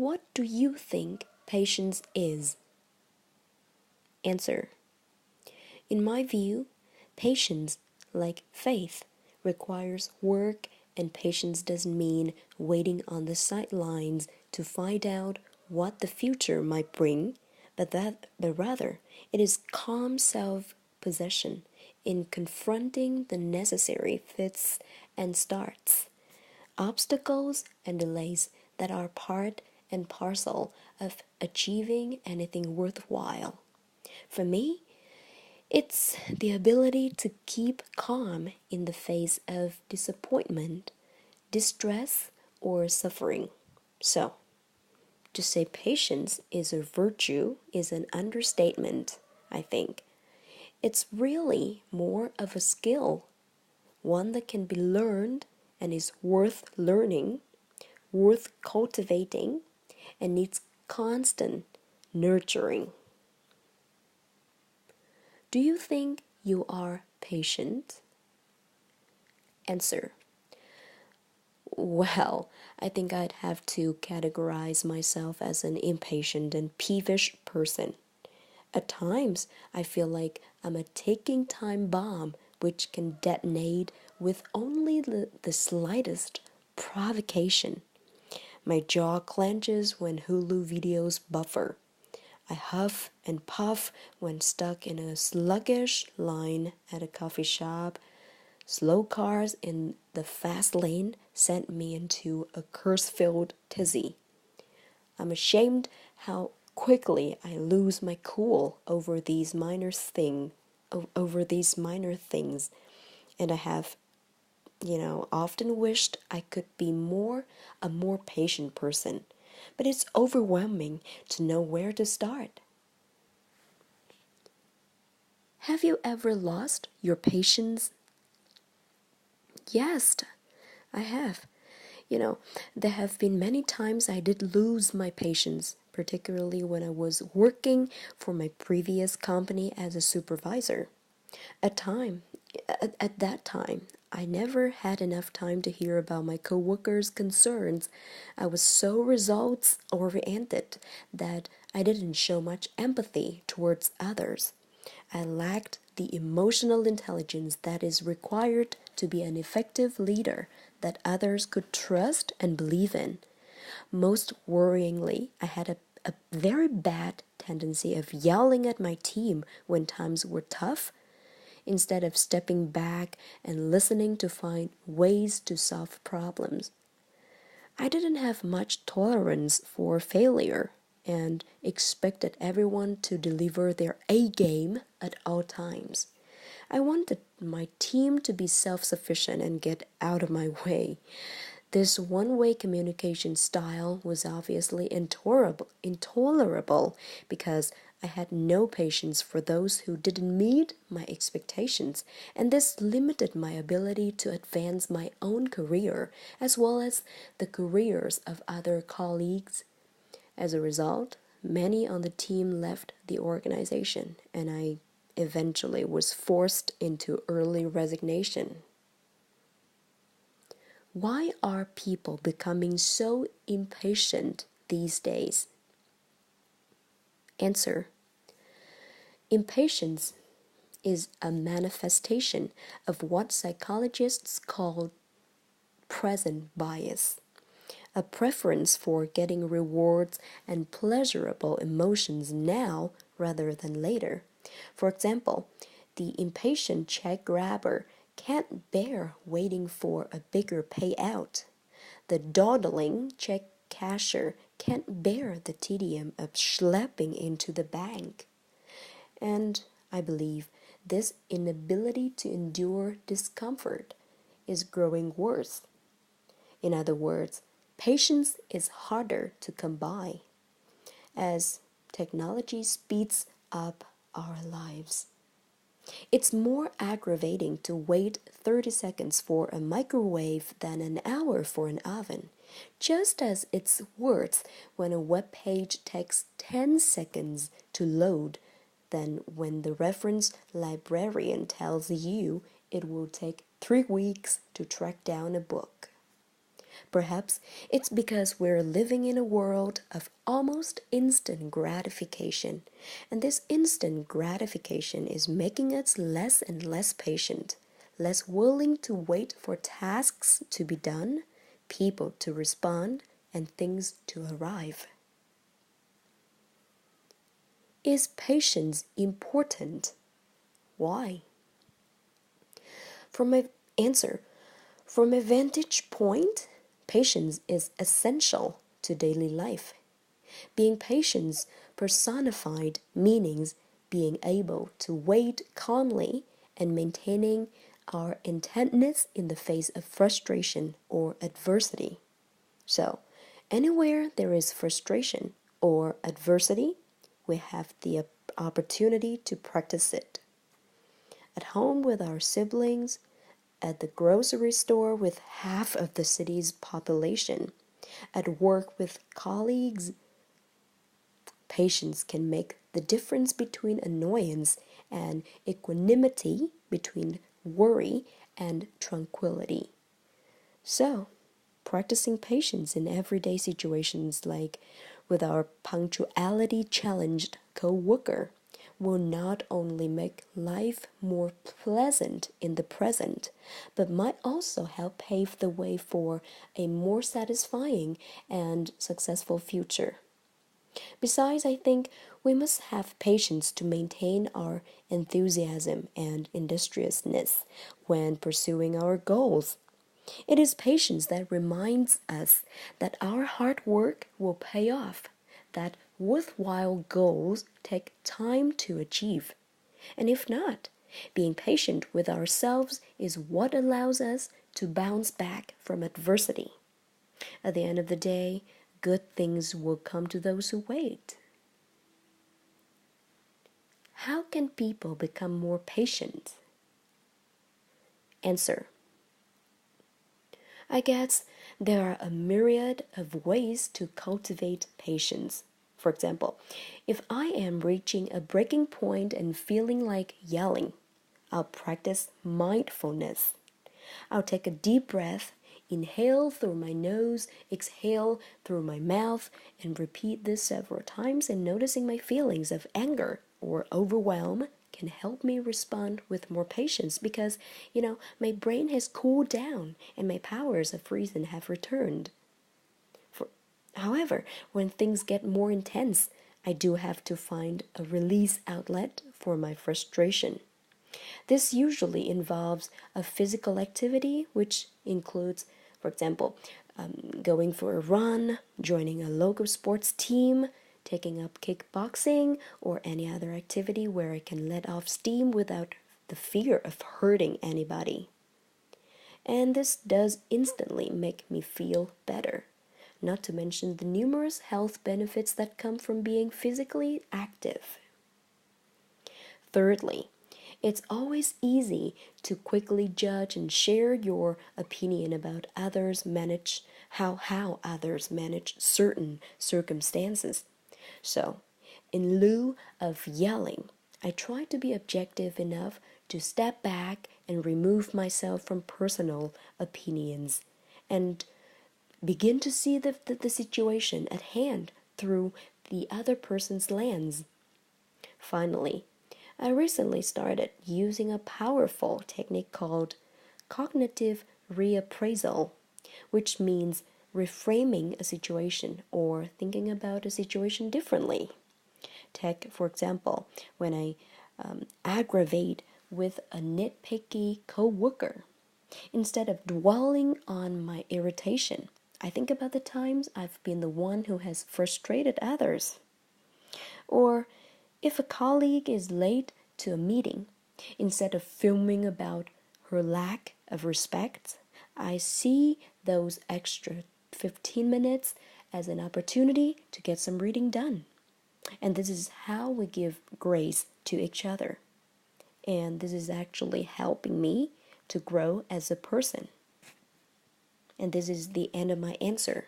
what do you think patience is? Answer. In my view, patience, like faith, requires work, and patience doesn't mean waiting on the sidelines to find out what the future might bring, but rather it is calm self-possession in confronting the necessary fits and starts, obstacles and delays that are part and parcel of achieving anything worthwhile. For me, it's the ability to keep calm in the face of disappointment, distress, or suffering. So, to say patience is a virtue is an understatement, I think. It's really more of a skill, one that can be learned and is worth learning, worth cultivating, and needs constant nurturing. Do you think you are patient? Answer. Well, I think I'd have to categorize myself as an impatient and peevish person. At times, I feel like I'm a ticking time bomb which can detonate with only the slightest provocation. My jaw clenches when Hulu videos buffer. I huff and puff when stuck in a sluggish line at a coffee shop. Slow cars in the fast lane sent me into a curse-filled tizzy. I'm ashamed how quickly I lose my cool over these minor things, and I have, often wished I could be a more patient person. But it's overwhelming to know where to start. Have you ever lost your patience? Yes, I have. There have been many times I did lose my patience, particularly when I was working for my previous company as a supervisor. At that time, I never had enough time to hear about my coworkers' concerns. I was so results oriented that I didn't show much empathy towards others. I lacked the emotional intelligence that is required to be an effective leader that others could trust and believe in. Most worryingly, I had a very bad tendency of yelling at my team when times were tough, instead of stepping back and listening to find ways to solve problems. I didn't have much tolerance for failure and expected everyone to deliver their A game at all times. I wanted my team to be self-sufficient and get out of my way. This one-way communication style was obviously intolerable because I had no patience for those who didn't meet my expectations, and this limited my ability to advance my own career as well as the careers of other colleagues. As a result, many on the team left the organization, and I eventually was forced into early resignation. Why are people becoming so impatient these days? Answer. Impatience is a manifestation of what psychologists call present bias, a preference for getting rewards and pleasurable emotions now rather than later. For example, the impatient check grabber can't bear waiting for a bigger payout. The dawdling check cashier can't bear the tedium of schlepping into the bank. And I believe this inability to endure discomfort is growing worse. In other words, patience is harder to come by as technology speeds up our lives. It's more aggravating to wait 30 seconds for a microwave than an hour for an oven, just as it's worse when a web page takes 10 seconds to load than when the reference librarian tells you it will take 3 weeks to track down a book. Perhaps it's because we're living in a world of almost instant gratification, and this instant gratification is making us less and less patient, less willing to wait for tasks to be done, people to respond, and things to arrive. Is patience important? Why? From my answer, from a vantage point, patience is essential to daily life. Being patient personified meanings being able to wait calmly and maintaining our intentness in the face of frustration or adversity. So, anywhere there is frustration or adversity, we have the opportunity to practice it. At home with our siblings, at the grocery store with half of the city's population, at work with colleagues, patience can make the difference between annoyance and equanimity, between worry and tranquility. So, practicing patience in everyday situations like with our punctuality challenged co-worker will not only make life more pleasant in the present, but might also help pave the way for a more satisfying and successful future. Besides, I think we must have patience to maintain our enthusiasm and industriousness when pursuing our goals. It is patience that reminds us that our hard work will pay off, that worthwhile goals take time to achieve. And if not, being patient with ourselves is what allows us to bounce back from adversity. At the end of the day, good things will come to those who wait. How can people become more patient? Answer: I guess there are a myriad of ways to cultivate patience. For example, if I am reaching a breaking point and feeling like yelling, I'll practice mindfulness. I'll take a deep breath, inhale through my nose, exhale through my mouth, and repeat this several times, and noticing my feelings of anger or overwhelm can help me respond with more patience because, my brain has cooled down and my powers of reason have returned. However, when things get more intense, I do have to find a release outlet for my frustration. This usually involves a physical activity, which includes, for example, going for a run, joining a local sports team, taking up kickboxing, or any other activity where I can let off steam without the fear of hurting anybody. And this does instantly make me feel better, not to mention the numerous health benefits that come from being physically active. Thirdly, it's always easy to quickly judge and share your opinion about how others manage certain circumstances. So, in lieu of yelling, I try to be objective enough to step back and remove myself from personal opinions and begin to see the situation at hand through the other person's lens. Finally, I recently started using a powerful technique called cognitive reappraisal, which means reframing a situation or thinking about a situation differently. Take, for example, when I aggravate with a nitpicky coworker. Instead of dwelling on my irritation, I think about the times I've been the one who has frustrated others. Or if a colleague is late to a meeting, instead of fuming about her lack of respect, I see those extra 15 minutes as an opportunity to get some reading done. And this is how we give grace to each other. And this is actually helping me to grow as a person. And this is the end of my answer.